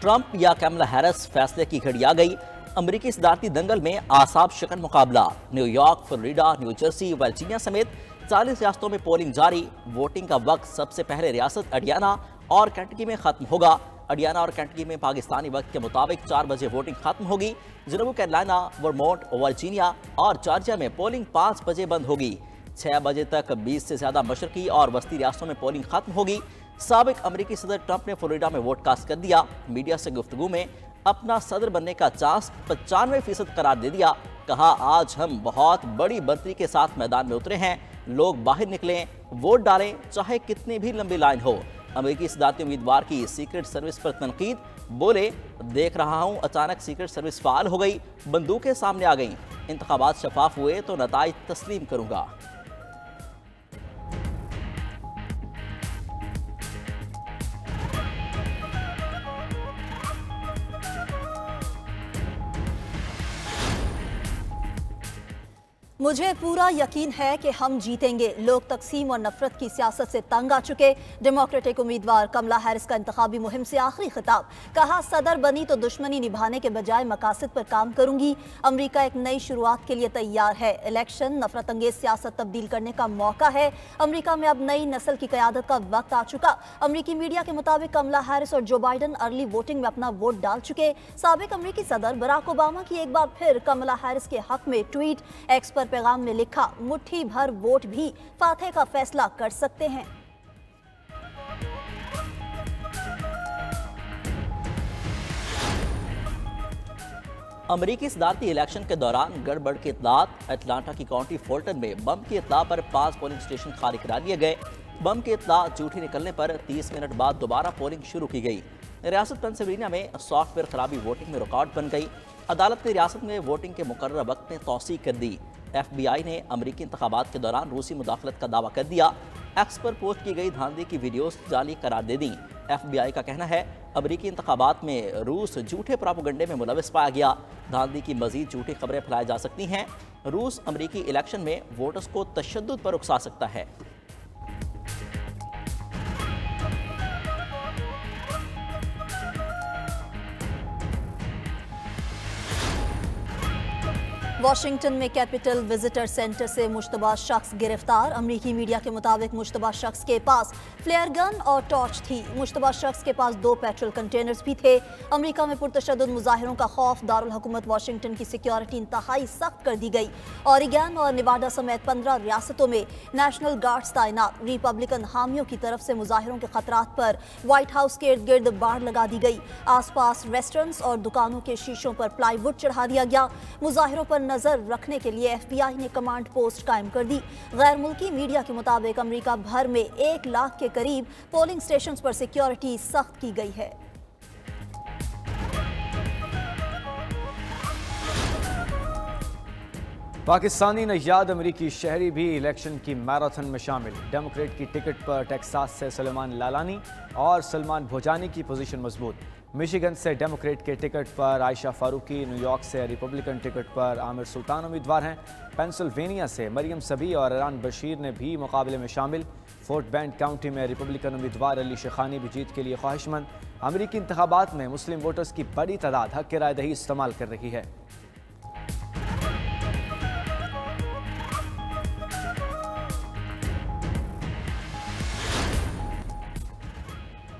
Trump या Kamala Harris, फैसले की घड़ी आ गई। अमेरिकी सदारती दंगल में आसाब शिकन मुकाबला। New York, Florida, new Jersey, Virginia समेत 40 रियासतों में पोलिंग जारी। वोटिंग का वक्त सबसे पहले रियासत अडियाना और कैंटकी में खत्म होगा। अडियाना और कैंटकी में पाकिस्तानी वक्त के मुताबिक 4 बजे वोटिंग खत्म होगी। जनूबी कैरोलिना, वर्मोंट, वर्जीनिया और जॉर्जिया में पोलिंग 5 बजे बंद होगी। 6 बजे तक 20 से ज्यादा मशरकी और वस्ती रियासतों में पोलिंग खत्म होगी। साबिक अमेरिकी सदर ट्रंप ने फ्लोरिडा में वोट कास्ट कर दिया। मीडिया से गुफ्तगू में अपना सदर बनने का चांस 95% करार दे दिया। कहा, आज हम बहुत बड़ी बढ़तरी के साथ मैदान में उतरे हैं। लोग बाहर निकलें, वोट डालें, चाहे कितनी भी लंबी लाइन हो। अमेरिकी सदारती उम्मीदवार की सीक्रेट सर्विस पर तनकीद। बोले, देख रहा हूं अचानक सीक्रेट सर्विस फाल हो गई, बंदूकें सामने आ गईं। इंतखाबात शफाफ हुए तो नताइज तस्लीम करूंगा। मुझे पूरा यकीन है कि हम जीतेंगे। लोग तकसीम और नफरत की सियासत से तंग आ चुके। डेमोक्रेटिक उम्मीदवार कमला हैरिस का इंतखाबी मुहिम से आखिरी खिताब। कहा, सदर बनी तो दुश्मनी निभाने के बजाय मकासद पर काम करूंगी। अमरीका एक नई शुरुआत के लिए तैयार है। इलेक्शन नफरत अंगेज सियासत तब्दील करने का मौका है। अमरीका में अब नई नस्ल की क़यादत का वक्त आ चुका। अमरीकी मीडिया के मुताबिक कमला हैरिस और जो बाइडन अर्ली वोटिंग में अपना वोट डाल चुके। साबिक अमरीकी सदर बराक ओबामा की एक बार फिर कमला हैरिस के हक में ट्वीट। एक्स पर पैगाम में लिखा, मुट्ठी भर वोट भी फातह का फैसला कर सकते हैं। अमेरिकी सदारती इलेक्शन के दौरान गड़बड़ की इत्तलात। अटलांटा की काउंटी फोल्टन में बम की इत्तला पर 5 पोलिंग स्टेशन खाली करा दिए गए। बम की इत्तला झूठी निकलने पर 30 मिनट बाद दोबारा पोलिंग शुरू की गई। रियासत पेंसिल्वेनिया में सॉफ्टवेयर खराबी वोटिंग में रुकावट बन गई। अदालत ने रियासत में वोटिंग के मुकर्रर वक्त में तौसीक कर दी। FBI ने अमरीकी इंतखाबात के दौरान रूसी मुदाखलत का दावा कर दिया। एक्स पर पोस्ट की गई धांधली की वीडियोस जाली करार दे दी। FBI का कहना है, अमरीकी इंतखाबात में रूस झूठे प्रोपेगेंडे में मुलविस पाया गया। धांधली की मजीद झूठी खबरें फैलाई जा सकती हैं। रूस अमरीकी इलेक्शन में वोटर्स को तशद्दुद पर उकसा सकता है। वाशिंगटन में कैपिटल विजिटर सेंटर से मुश्तबा शख्स गिरफ्तार। अमरीकी मीडिया के मुताबिक मुश्तबा शख्स के पास फ्लेयर गन और टॉर्च थी। मुश्तबा शख्स के पास 2 पेट्रोल कंटेनर्स भी थे। अमरीका में पुरतशद्दुद मुजाहिरों का खौफ। दारुल हुकूमत वाशिंगटन की सिक्योरिटी इंतहाई सख्त कर दी गई। ऑरिगन और निवाडा समेत 15 रियासतों में नेशनल गार्ड्स तैनात। रिपब्लिकन हामियों की तरफ से मुजाहिरों के खतरात पर व्हाइट हाउस के इर्द गिर्द बाड़ लगा दी गई। आसपास रेस्टोरेंट्स और दुकानों के शीशों पर प्लाईवुड चढ़ा दिया गया। मुजाहिरों पर नजर रखने के लिए FBI ने कमांड पोस्ट कायम कर दी। गैर मुल्की मीडिया के मुताबिक अमेरिका भर में 1 लाख के करीब पोलिंग स्टेशंस पर सिक्योरिटी सख्त की गई है। पाकिस्तानी नयाद अमरीकी शहरी भी इलेक्शन की मैराथन में शामिल। डेमोक्रेट की टिकट पर टेक्सास से सुलेमान लालानी और सलमान भोजानी की पोजीशन मजबूत। मिशिगन से डेमोक्रेट के टिकट पर आयशा फारूकी, न्यूयॉर्क से रिपब्लिकन टिकट पर आमिर सुल्तान उम्मीदवार हैं। पेंसिल्वेनिया से मरियम सबी और इरान बशीर ने भी मुकाबले में शामिल। फोर्ट बेंड काउंटी में रिपब्लिकन उम्मीदवार अली शेखानी भी जीत के लिए ख्वाहिशमंद। अमरीकी इंतखाबात में मुस्लिम वोटर्स की बड़ी तादाद हक राय दही इस्तेमाल कर रही है।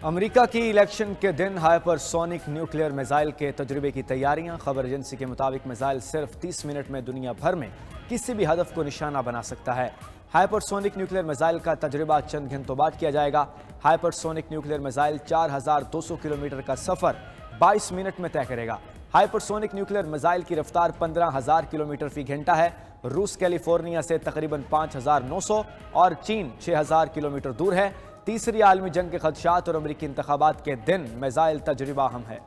अमेरिका की इलेक्शन के दिन हाइपरसोनिक न्यूक्लियर मिसाइल के तजुर्बे की तैयारियां। खबर एजेंसी के मुताबिक मिसाइल सिर्फ 30 मिनट में दुनिया भर में किसी भी हदफ को निशाना बना सकता है। हाइपरसोनिक न्यूक्लियर मिसाइल का तजुर्बा चंद घंटों बाद किया जाएगा। हाइपरसोनिक न्यूक्लियर मिसाइल 4200 किलोमीटर का सफर 22 मिनट में तय करेगा। हाइपरसोनिक न्यूक्लियर मिसाइल की रफ्तार 15,000 किलोमीटर फी घंटा है। रूस कैलिफोर्निया से तकरीबन 5,900 और चीन 6,000 किलोमीटर दूर है। तीसरी आलमी जंग के खदशात और अमरीकी इंतखाबात के दिन मिसाइल तजुर्बा अहम है।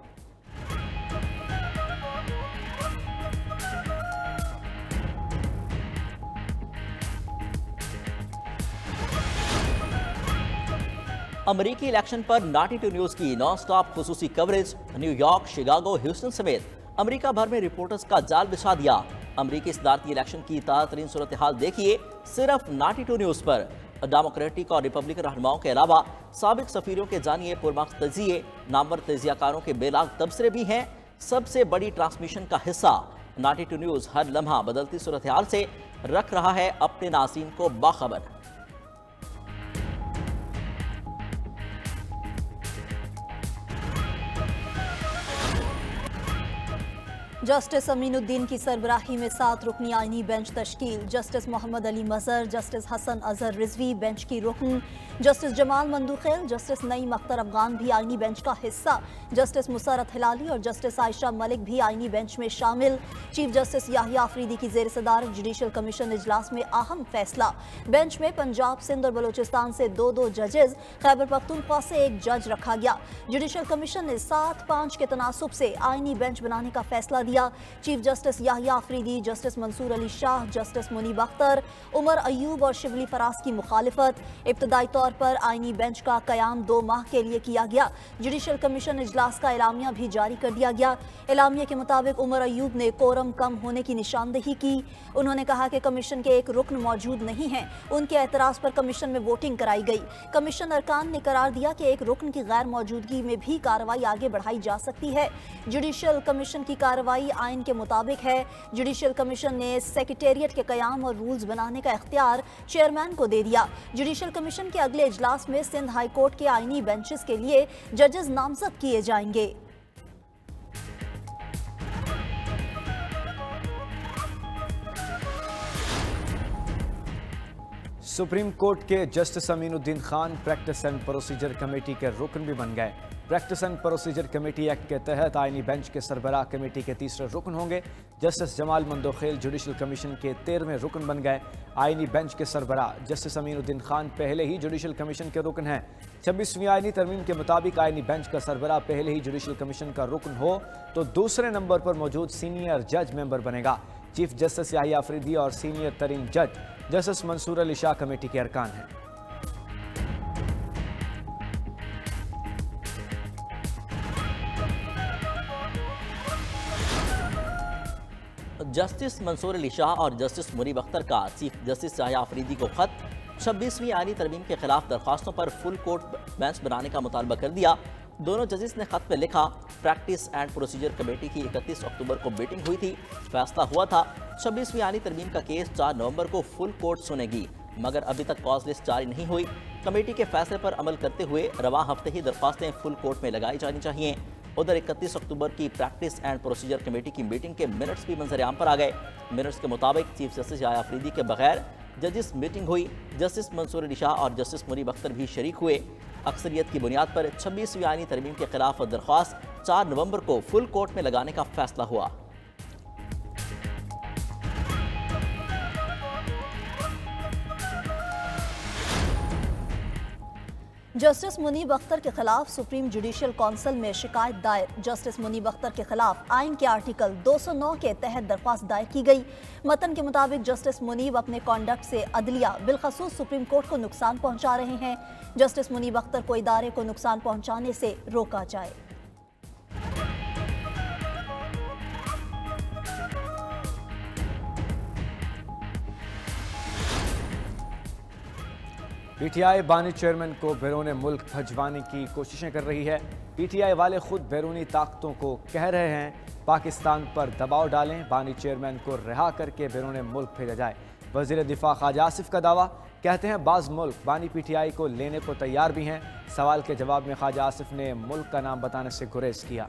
अमरीकी इलेक्शन पर नाटी टू न्यूज की non stop खुसूसी coverage. New York, Chicago, Houston समेत अमरीका भर में रिपोर्टर्स का जाल बिछा दिया। अमरीकी सदारती इलेक्शन की ताज़ा तरीन सूरत हाल देखिए सिर्फ नाटी टू न्यूज पर। डेमोक्रेटिक और रिपब्लिकन रहनुमाओं के अलावा साबिक सफीरों के जानिए पुरमार्क्स तजिए, नामवर तजियाकारों के बेलाग तबसरे भी हैं। सबसे बड़ी ट्रांसमिशन का हिस्सा 92 न्यूज़ हर लम्हा बदलती सूरत हाल से रख रहा है अपने नाज़रीन को बाखबर। जस्टिस अमीनुद्दीन की सरबराही में 7 रुकनी आईनी बेंच तश्कील। जस्टिस मोहम्मद अली मजहर, जस्टिस हसन अजहर रिजवी बेंच की रुकन, जस्टिस जमाल मंदूखेल, जस्टिस नईम अख्तर अफगान भी आईनी बेंच का हिस्सा, जस्टिस मुसरत हिलाली और जस्टिस आयशा मलिक भी आईनी बेंच में शामिल। चीफ जस्टिस याहिया अफरीदी की जेर सदारत जुडिशल कमीशन इजलास में अहम फैसला। बेंच में पंजाब, सिंध और बलूचिस्तान से 2-2 जजेस, खैबर पख्तूनख्वा से 1 जज रखा गया। जुडिशल कमीशन ने 7-5 के तनासुब से आईनी बेंच बनाने का फैसला दिया। Chief justice Yahya Afridi, justice Mansoor Ali Shah, justice Muneeb Akhtar, Umar Ayub और शिबली फराज की मुखालिफत। इब्तदाई तौर पर आईनी बेंच का कयाम 2 माह के लिए किया गया। जुडिशल कमीशन इजलास का एलामिया भी जारी कर दिया गया। एलामिया के मुताबिक उमर अयूब ने कोरम कम होने की निशानदेही की। उन्होंने कहा कि कमीशन के एक रुकन मौजूद नहीं है। उनके एतराज़ पर कमीशन में वोटिंग कराई गई। कमीशन अरकान ने करार दिया कि एक रुकन की गैर मौजूदगी में भी कार्रवाई आगे बढ़ाई जा सकती है। जुडिशल कमीशन की कार्रवाई आइन के मुताबिक है। जुडिशल कमीशन ने सेक्रेटेरिएट के कयाम और रूल्स बनाने का इख्तियार चेयरमैन को दे दिया। जुडिशल कमीशन के अगले इजलास में सिंध हाई कोर्ट के आईनी बेंचेस के लिए जजेस नामजद किए जाएंगे। सुप्रीम कोर्ट के justice Aminuddin Khan practice and procedure committee के रुकन भी बन गए। Practice and procedure committee act के तहत आईनी बेंच के सरबराह कमेटी के तीसरे रुकन होंगे। Justice Jamal Mandokhel judicial commission के 13वें रुकन बन गए। आईनी बेंच के सरबराह जस्टिस अमीनुद्दीन खान पहले ही जुडिशल कमीशन के रुकन हैं। 26वीं आईनी तरमीम के मुताबिक आईनी बेंच का सरबराह पहले ही जुडिशल कमीशन का रुकन हो तो दूसरे नंबर पर मौजूद सीनियर जज मेंबर बनेगा। चीफ जस्टिस याहिया अफरीदी और सीनियर तरीन जज जस्टिस मंसूर अली शाह कमेटी के अरकान हैं। जस्टिस मंसूर अली शाह और जस्टिस मुनीब अख्तर का चीफ जस्टिस याहिया अफरीदी को खत। 26वीं आईनी तरमीम के खिलाफ दरखास्तों पर फुल कोर्ट बेंच बनाने का मुतालबा कर दिया। दोनों जजेस ने खत में लिखा, प्रैक्टिस एंड प्रोसीजर कमेटी की 31 अक्टूबर को मीटिंग हुई थी। फैसला हुआ था 26वीं आईनी तरमीम का केस 4 नवंबर को फुल कोर्ट सुनेगी, मगर अभी तक कॉज लिस्ट जारी नहीं हुई। कमेटी के फैसले पर अमल करते हुए रवां हफ्ते ही दरख्वास्तें फुल कोर्ट में लगाई जानी चाहिए। उधर 31 अक्टूबर की प्रैक्टिस एंड प्रोसीजर कमेटी की मीटिंग के मिनट्स भी मंजर-ए-आम पर आ गए। मिनट्स के मुताबिक चीफ जस्टिस याहिया अफरीदी के बगैर जजिस मीटिंग हुई। जस्टिस मंसूर अली शाह और जस्टिस मुनीब अख्तर भी शरीक हुए। अक्सरियत की बुनियाद पर 26वीं आईनी तरमीम के खिलाफ दरख्वास्त 4 नवंबर को फुल कोर्ट में लगाने का फैसला हुआ। जस्टिस मुनीब अख्तर के खिलाफ सुप्रीम जुडिशल काउंसिल में शिकायत दायर। जस्टिस मुनीब अख्तर के खिलाफ आइन के आर्टिकल 209 के तहत दरख्वास्त दायर की गई। मतन के मुताबिक जस्टिस मुनीब अपने कॉन्डक्ट से अदलिया बिलखसूस सुप्रीम कोर्ट को नुकसान पहुंचा रहे हैं। जस्टिस मुनीब अख्तर को इदारे को नुकसान पहुंचाने से रोका जाए। पीटीआई बानी चेयरमैन को बैरून मुल्क भजवाने की कोशिशें कर रही है। पीटीआई वाले खुद बैरूनी ताकतों को कह रहे हैं पाकिस्तान पर दबाव डालें, बानी चेयरमैन को रिहा करके बैरून मुल्क भेजा जाए। वज़ीर दिफा ख्वाजा आसिफ का दावा, कहते हैं बाज़ मुल्क बानी पीटीआई को लेने को तैयार भी हैं। सवाल के जवाब में ख्वाजा आसिफ ने मुल्क का नाम बताने से गुरेज किया।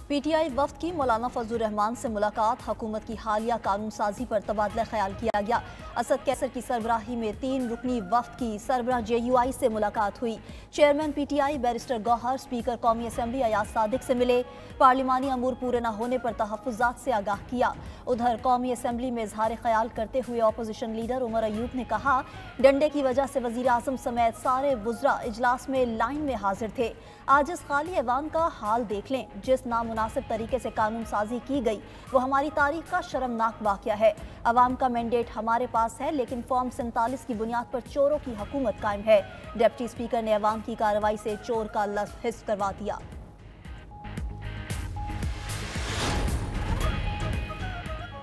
पीटीआई वफ्द की मौलाना फजलुर रहमान से मुलाकात। हुकूमत की हालिया कानून साजी पर तबादला ख्याल किया गया। असद कैसर की सरबराही में 3 रुकनी वफ्द की सरबराह JUI से मुलाकात हुई। Chairman PTI barrister Gohar speaker कौमी असम्बली अयाज सादिक से मिले। पार्लिमानी अमूर पूरे न होने पर तहफ़्फ़ुज़ात से आगाह किया। उधर कौमी असम्बली में इजहार ख्याल करते हुए अपोजिशन लीडर उमर अयूब ने कहा, डंडे की वजह से वज़ीर आज़म समेत सारे वुज़रा इजलास में लाइन में हाजिर थे। आज इस खाली ऐवान का हाल देख लें। जिस नामुनासिब तरीके से कानून साजी की गई वो हमारी तारीख का शर्मनाक वाक़या है। अवाम का मैंडेट हमारे पास है, लेकिन फॉर्म 47 की बुनियाद पर चोरों की हुकूमत कायम है। डिप्टी स्पीकर ने अवाम की कार्रवाई से चोर का लफ्ज़ हिस्स करवा दिया।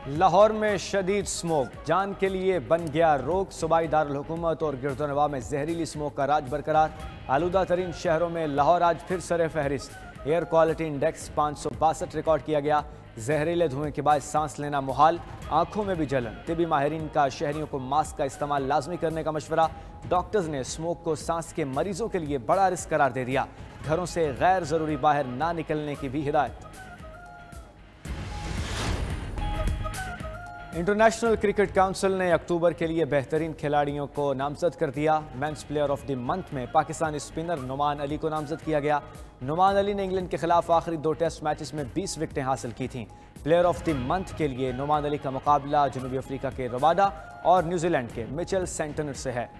लाहौर में शदीद स्मोक, जान के लिए बन गया रोग। सूबाई दारुल हुकूमत और गिरदोनवा में जहरीली स्मोक का राज बरकरार। आलूदा तरीन शहरों में लाहौर आज फिर सरे फहरिस्त। एयर क्वालिटी इंडेक्स 562 रिकॉर्ड किया गया। जहरीले धुएं के बाद सांस लेना मुहाल, आंखों में भी जलन। तिबी माहिरीन का शहरियों को मास्क का इस्तेमाल लाजमी करने का मशवरा। डॉक्टर्स ने स्मोक को सांस के मरीजों के लिए बड़ा रिस्क करार दे दिया। घरों से गैर जरूरी बाहर ना निकलने की भी हिदायत। इंटरनेशनल क्रिकेट काउंसिल ने अक्टूबर के लिए बेहतरीन खिलाड़ियों को नामजद कर दिया। Men's player of the month में पाकिस्तानी स्पिनर नुमान अली को नामजद किया गया। नुमान अली ने इंग्लैंड के खिलाफ आखिरी 2 टेस्ट मैचेस में 20 विकेटें हासिल की थीं। प्लेयर ऑफ द मंथ के लिए नुमान अली का मुकाबला जनूबी अफ्रीका के रवाडा और न्यूजीलैंड के मिचेल सेंटनर से है।